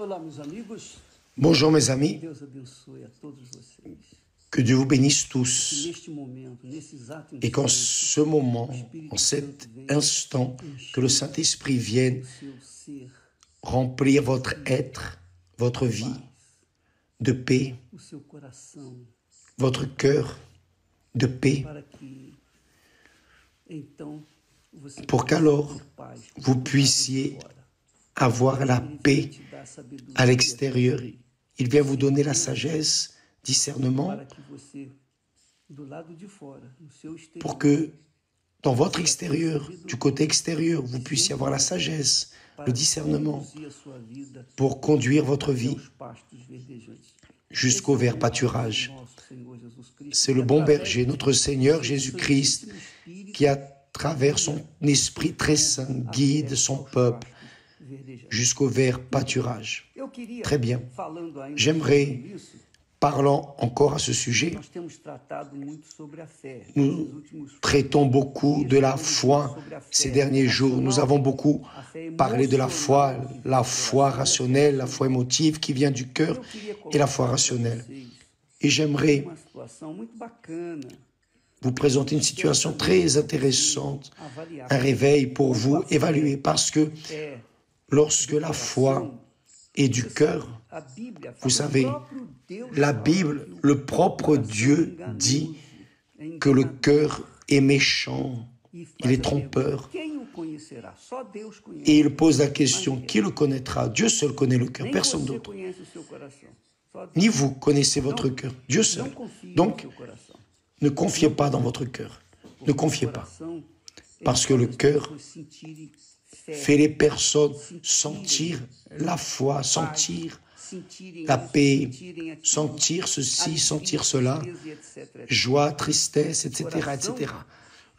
Olá, meus amigos. Bonjour mes amis, Deus abençoe a todos vocês. que Dieu vous bénisse Que tous neste momento, nesse exato et qu'en instante, ce moment, en cet instant, que le Saint-Esprit vienne o seu ser, remplir votre être, votre vie de paix, o seu coração, votre cœur de paix, para que então você pour possa qu'alors ter paz vous do puissiez lado de fora. avoir la Ele paix vem te dar sabedoria à l'extérieur. Il vient vous donner la sagesse, discernement, para que você, do lado de fora, no seu exterior, pour que dans votre extérieur, du côté extérieur, vous puissiez avoir la sagesse, le discernement, conduzir a sua vida pour conduire votre vie aos pastos verdejantes. jusqu'au vert pâturage. Nosso Senhor Jesus Cristo, C'est le bon berger, notre Seigneur Jésus-Christ, qui à travers son esprit très saint guide son peuple jusqu'au vert pâturage. Eu queria, Très bien. falando ainda J'aimerais, sobre isso, parlant encore à ce sujet, nós temos tratado muito sobre a fé. nous Nesses últimos traitons beaucoup de la foi ces derniers jours. Nous avons beaucoup parlé de la foi rationnelle, la foi émotive qui vient du cœur et la foi rationnelle. Et j'aimerais uma situação muito bacana, vous présenter une situation très intéressante, un réveil pour vous évaluer, parce que é lorsque la foi est du cœur, a Bíblia, vous fala, savez, o próprio Deus la fala Bible, que o le propre Dieu dit que le cœur est méchant, il est trompeur. Quem o conhecerá? Só Deus conhece. Et il pose la question, qui le connaîtra? Dieu seul connaît le cœur, Nem personne você d'autre. conhece o seu coração. Só Deus. Ni vous connaissez votre cœur, Dieu seul. Não confie no Donc, seu coração. ne confiez pas dans votre cœur. Ne confiez pas. Coração, Parce ele que le faz as cœur pessoas sentirem fé, fait les personnes sentir la foi, sentir sentirem la isso, paix, sentirem aquilo, sentir ceci, alegria, sentir cela, tristeza, etc. joie, tristesse, etc., etc.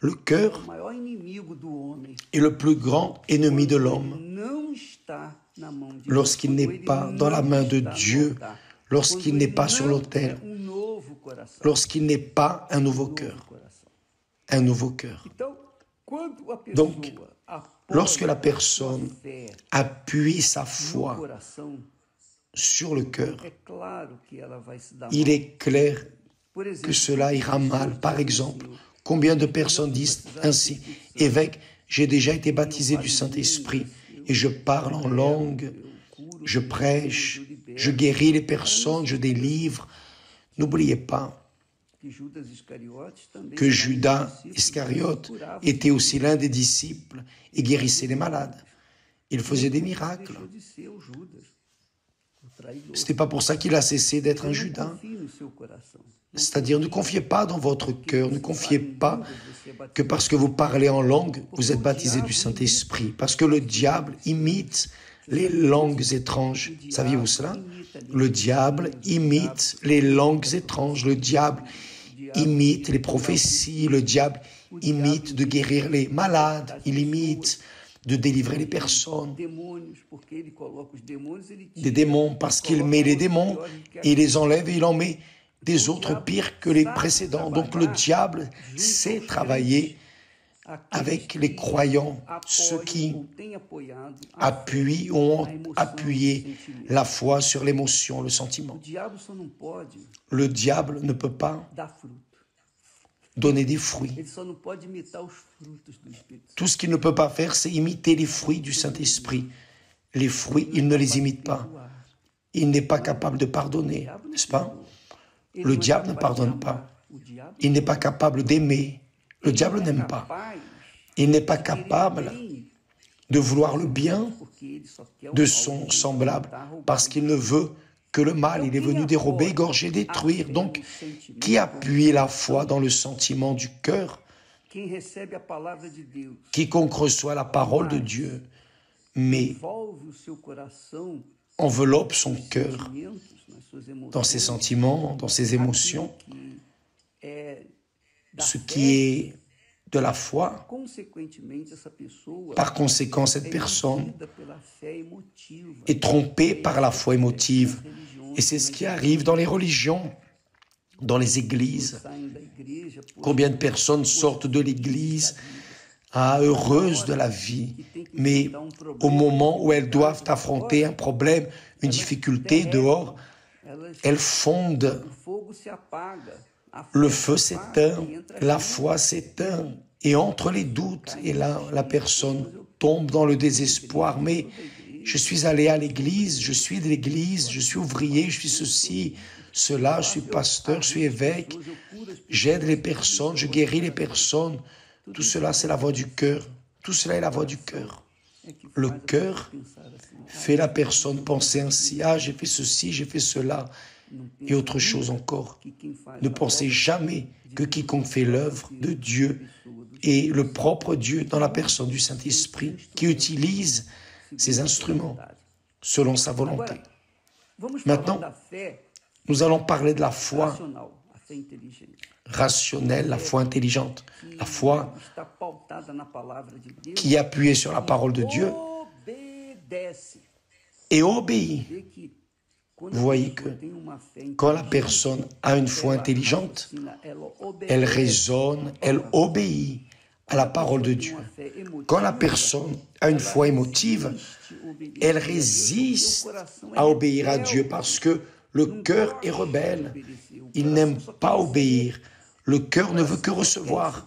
Le cœur O maior inimigo do homem est le plus grand ennemi de l'homme não está na mão de Deus. lorsqu'il Quando n'est ele pas dans la não main de está no Dieu, altar. lorsqu'il Quando n'est ele pas sur não l'autel, é novo coração. lorsqu'il n'est pas un nouveau Novo cœur. coração. Un nouveau cœur. Então, quando a pessoa Donc, apoia lorsque la sua personne fé appuie sa no foi coração, sur le cœur, é claro que ela vai se dar il mal. est clair Por que exemplo, cela ira mal. Par exemple, combien de personnes disent ainsi, évêque, j'ai déjà été baptisé du Saint-Esprit et je parle en langue, je prêche, je guéris les personnes, je délivre. N'oubliez pas que Judas Iscariotes também que era Judas discípulo, Iscariote curava était aussi l'un des disciples et guérissait les malades. Il faisait des miracles. deixou de ser o Judas, o traidor. Ce n'était pas pour ça qu'il a cessé d'être un Não Judas. confie no seu coração. C'est-à-dire, ne confiez pas dans votre cœur, ne confiez pas que parce que vous parlez en langue, vous êtes baptisé du Saint-Esprit. Parce que le diable imite les langues étranges. Saviez-vous cela? Le diable imite les langues étranges. Le diable imite les prophéties. Le diable imite de guérir les malades. Il imite de délivrer les personnes Demônios, porque ele coloca os demônios, ele tira, des démons parce qu'il met les démons et il les enlève et il en met des autres pires que les précédents. Donc le diable sait travailler avec les croyants, ceux qui ou tem apoiado. appuient ou ont appuyé la foi sur l'émotion, le O sentiment. diabo só não pode Le diable ne peut pas dar fruto. donner des fruits. Ele só não pode imitar os frutos do Espírito Santo. Tout ce qu'il ne peut pas faire, c'est imiter les fruits du Saint-Esprit. Les fruits, il ne les imite pas. Il n'est pas capable de pardonner, n'est-ce pas? Ele Le não é diable ne capaz de pardonne amar. pas. O diabo Il n'est pas capable d'aimer. Le diable n'aime pas. capaz Il n'est pas capable bem, de vouloir le bien porque ele só quer o de mal, son ele semblable tá roubando. parce qu'il ne veut que le mal. Il est venu dérober, égorger, détruire. Donc, qui appuie la foi dans le sentiment du cœur? Quem recebe a palavra de Deus, Quiconque reçoit la parole de Dieu, mais envolve o seu coração, enveloppe son cœur sentimentos, nas suas emoções, dans ses sentiments, dans ses émotions, que é da ce fé, qui est de la foi. consequentemente essa pessoa Par conséquent, cette é personne movida pela fé emotiva. est trompée par la foi émotive. Et c'est ce qui arrive dans les religions, dans les églises. Saem da igreja por Combien de personnes sortent de l'église heureuses de la vie, mais au moment où elles doivent affronter un problème, une difficulté dehors, elles fondent, le feu s'éteint, la foi s'éteint, et entre les doutes, et là, la personne tombe dans le désespoir, mais je suis allé à l'église, je suis de l'église, je suis ouvrier, je suis ceci, cela, je suis pasteur, je suis évêque, j'aide les personnes, je guéris les personnes. Tout cela, c'est la voix du cœur. Tout cela est la voix du cœur. Le cœur fait la personne penser ainsi. Ah, j'ai fait ceci, j'ai fait cela, et autre chose encore. Ne pensez jamais que quiconque fait l'œuvre de Dieu est le propre Dieu dans la personne du Saint-Esprit, qui utilise ses instruments selon sa volonté. Maintenant, nous allons parler de la foi rationnelle, la foi intelligente, la foi qui est appuyée sur la parole de Dieu et obéit. Vous voyez que quand la personne a une foi intelligente, elle raisonne, elle obéit à la parole de Dieu. Quand la personne a une foi émotive, elle résiste à obéir à Dieu parce que le cœur est rebelle. Il n'aime pas obéir. Le cœur ne veut que recevoir.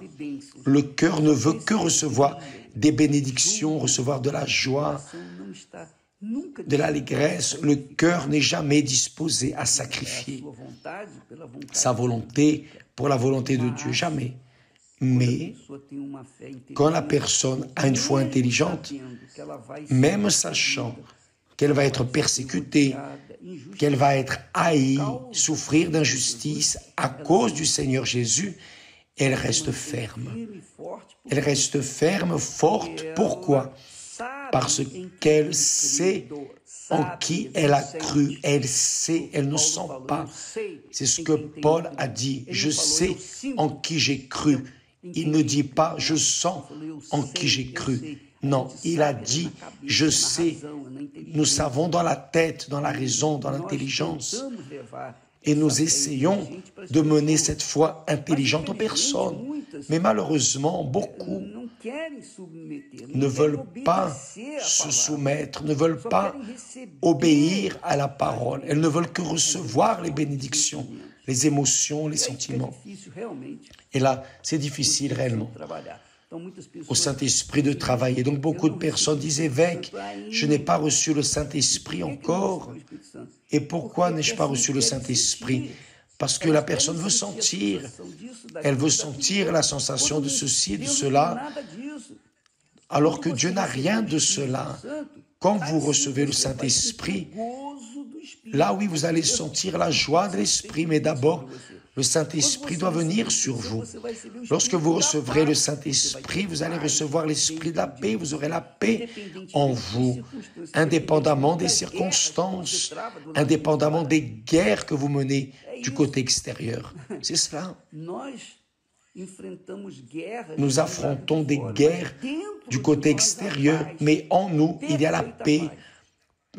Le cœur ne veut que recevoir des bénédictions, recevoir de la joie, de l'allégresse. Le cœur n'est jamais disposé à sacrifier sa volonté pour la volonté de Dieu. Jamais. Mais quand la personne a une foi intelligente, même sachant qu'elle va être persécutée, qu'elle va être haïe, souffrir d'injustice à cause du Seigneur Jésus, elle reste ferme. Elle reste ferme, forte. Pourquoi? Parce qu'elle sait en qui elle a cru. Elle sait, elle ne sent pas. C'est ce que Paul a dit. Je sais en qui j'ai cru. Il ne dit pas « je sens en qui j'ai cru ». Non, il a dit « je sais ». Nous savons dans la tête, dans la raison, dans l'intelligence. Et nous essayons de mener cette foi intelligente en personne. Mais malheureusement, beaucoup ne veulent pas se soumettre, ne veulent pas obéir à la parole. Elles ne veulent que recevoir les bénédictions, les émotions, les sentiments. Et là, c'est difficile réellement au Saint-Esprit de travailler. Donc beaucoup de personnes disent « Évêque, je n'ai pas reçu le Saint-Esprit encore. » Et pourquoi n'ai-je pas reçu le Saint-Esprit? Parce que la personne veut sentir. Elle veut sentir la sensation de ceci et de cela, alors que Dieu n'a rien de cela. Quand vous recevez le Saint-Esprit, là oui, vous allez sentir la joie de l'Esprit, mais d'abord, le Saint-Esprit doit venir sur vous. Lorsque vous recevrez le Saint-Esprit, vous allez recevoir l'Esprit de la paix, vous aurez la paix en vous, indépendamment des circonstances, indépendamment des guerres que vous menez du côté extérieur. C'est cela. Nous affrontons des guerres du côté extérieur, mais en nous, il y a la paix,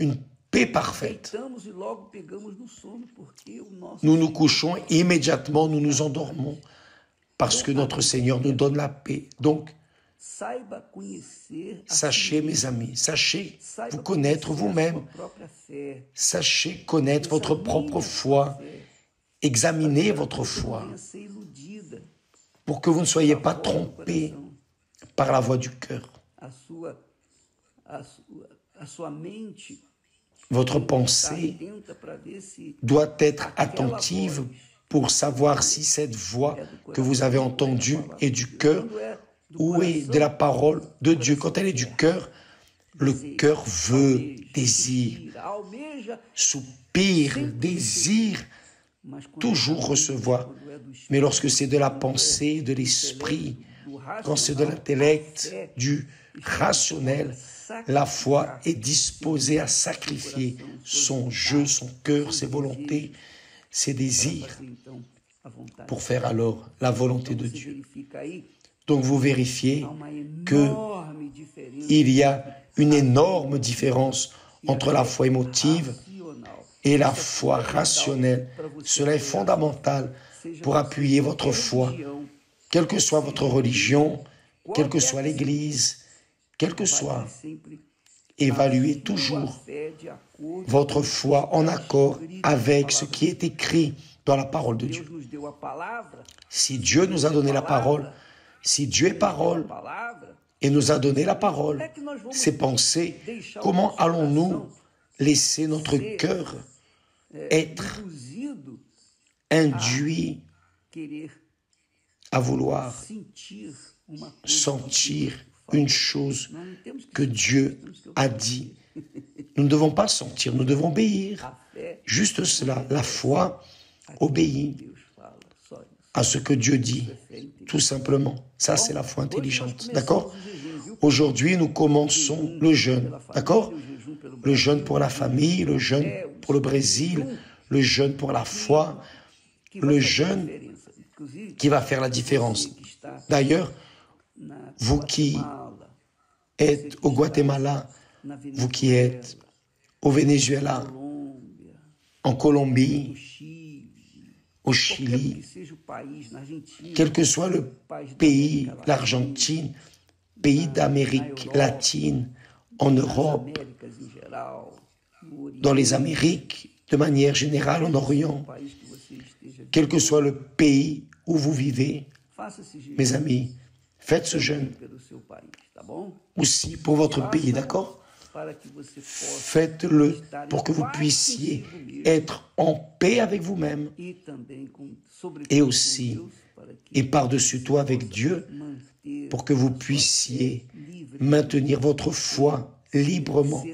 une paix parfaite. Nous nous couchons et immédiatement nous nous endormons parce que notre Seigneur nous donne la paix. Donc, sachez, mes amis, sachez vous connaître vous-même. Sachez connaître votre propre foi. Examinez votre foi pour que vous ne soyez pas trompés par la voix du cœur. Votre pensée doit être attentive pour savoir si cette voix que vous avez entendue est du cœur ou est de la parole de Dieu. Quand elle est du cœur, le cœur veut, désire, soupire, désire, toujours recevoir. Mais lorsque c'est de la pensée, de l'esprit, quand c'est de l'intellect, du rationnel, la foi est disposée à sacrifier son jeu, son cœur, ses volontés, ses désirs, pour faire alors la volonté de Dieu. Donc vous vérifiez qu'il y a une énorme différence entre la foi émotive et la foi rationnelle. Cela est fondamental pour appuyer votre foi. Quelle que soit votre religion, quelle que soit l'Église, quelle que soit, évaluez toujours votre foi en accord avec ce qui est écrit dans la parole de Dieu. Si Dieu nous a donné la parole, si Dieu est parole et nous a donné la parole, c'est penser comment allons-nous laisser notre cœur être induit à vouloir sentir une chose que Dieu a dit. Nous ne devons pas sentir, nous devons obéir. Juste cela, la foi obéit à ce que Dieu dit, tout simplement. Ça, c'est la foi intelligente, d'accord? Aujourd'hui, nous commençons le jeûne, d'accord? Le jeûne pour la famille, le jeûne pour le Brésil, le jeûne pour la foi, le jeûne qui va faire la différence. D'ailleurs, vous qui êtes au Guatemala, vous qui êtes au Venezuela, en Colombie, au Chili, quel que soit le pays, l'Argentine, pays d'Amérique latine, en Europe, dans les Amériques, de manière générale en Orient, quel que soit le pays où vous vivez, mes amis, faites ce jeûne aussi pour votre pays, d'accord? Faites-le pour que vous puissiez être en paix avec vous-même et aussi, et par-dessus tout avec Dieu, pour que vous puissiez maintenir votre foi librement,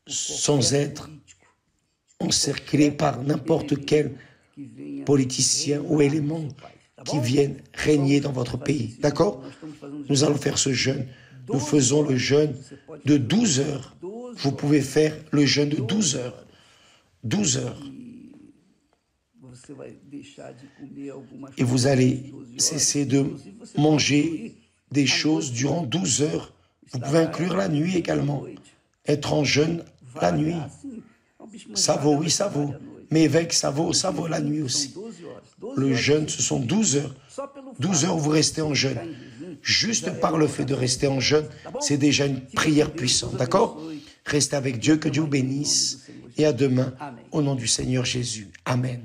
sans être encerclé par n'importe quel politicien ou élément qui viennent régner dans votre pays. D'accord? Nous allons faire ce jeûne. Nous faisons le jeûne de 12 heures. Vous pouvez faire le jeûne de 12 heures. 12 heures. Et vous allez cesser de manger des choses durant 12 heures. Vous pouvez inclure la nuit également. Être en jeûne la nuit. Ça vaut, oui, ça vaut. Mais évêque, ça vaut la nuit aussi. Le jeûne, ce sont 12 heures. 12 heures où vous restez en jeûne. Juste par le fait de rester en jeûne, c'est déjà une prière puissante, d'accord? Restez avec Dieu, que Dieu vous bénisse. Et à demain, au nom du Seigneur Jésus. Amen.